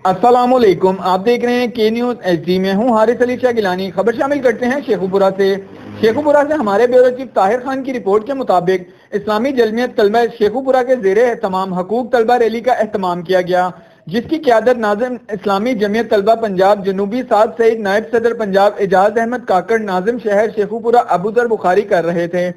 अस्सलामुअलैकुम, आप देख रहे हैं के न्यूज़ HD में हूँ हारिस अली शाह गिलानी। खबर शामिल करते हैं शेखुपुरा से हमारे ब्यूरो चीफ ताहिर खान की रिपोर्ट के मुताबिक इस्लामी जलमियत तलबा शेखुपुरा के ज़ेरे एहतमाम हकूक तलबा रैली का एहतमाम किया गया, जिसकी क़यादत नाज़िम इस्लामी जमियत तलबा पंजाब जनूबी साद सईद, नायब सदर पंजाब एजाज अहमद काकड़, नाज़िम शहर शेखुपुरा अबू ज़र बुखारी कर रहे थे।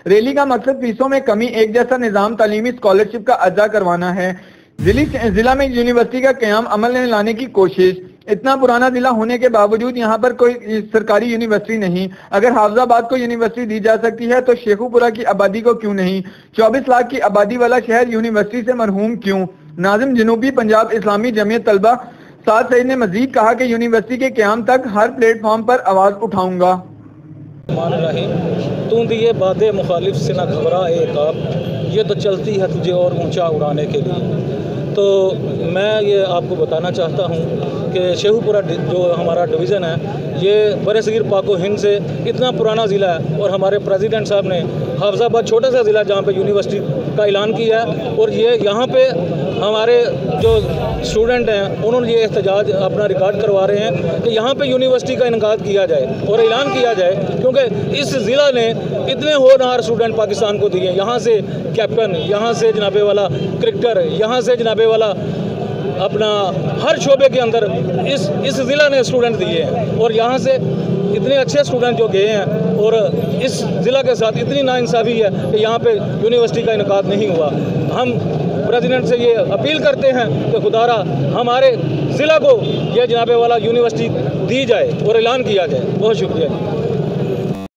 रैली का मकसद फीसों में कमी, एक जैसा निज़ाम, तालीमी स्कॉलरशिप का अदा करवाना है। जिला में यूनिवर्सिटी का क़याम अमल में लाने की कोशिश। इतना पुराना जिला होने के बावजूद यहाँ पर कोई सरकारी यूनिवर्सिटी नहीं। अगर हाफजाबाद को यूनिवर्सिटी दी जा सकती है तो शेखुपुरा की आबादी को क्यों नहीं? 24 लाख की आबादी वाला शहर यूनिवर्सिटी से मरहूम क्यों? नाज़िम जनूबी पंजाब इस्लामी जमियत तलबा साद सईद ने मजीद कहा कि यूनिवर्सिटी के क़याम तक हर प्लेटफॉर्म पर आवाज़ उठाऊंगा। तू दिए बातें मुखालिफ से ना घबरा एक आप, ये तो चलती है तुझे और ऊंचा उड़ाने के लिए। तो मैं ये आपको बताना चाहता हूँ कि शेखुपुरा जो हमारा डिवीज़न है, ये बरसगीर पाको हिंद से इतना पुराना ज़िला है और हमारे प्रेसिडेंट साहब ने हाफजाबाद छोटा सा ज़िला जहाँ पे यूनिवर्सिटी का ऐलान किया है और ये यहाँ पे हमारे जो स्टूडेंट हैं उन्होंने ये एहतजाज अपना रिकॉर्ड करवा रहे हैं कि यहाँ पे यूनिवर्सिटी का इनकाद किया जाए और ऐलान किया जाए, क्योंकि इस ज़िला ने इतने होनहार स्टूडेंट पाकिस्तान को दिए। यहाँ से कैप्टन, यहाँ से जनाबे वाला क्रिकेटर, यहाँ से जनाबे वाला अपना हर शोबे के अंदर इस ज़िला ने स्टूडेंट दिए हैं और यहाँ से इतने अच्छे स्टूडेंट जो गए हैं और इस ज़िला के साथ इतनी नाइंसाफ़ी है कि यहाँ पे यूनिवर्सिटी का इनकाद नहीं हुआ। हम प्रेसिडेंट से ये अपील करते हैं कि खुदारा हमारे ज़िला को यह जनाबे वाला यूनिवर्सिटी दी जाए और ऐलान किया जाए। बहुत शुक्रिया।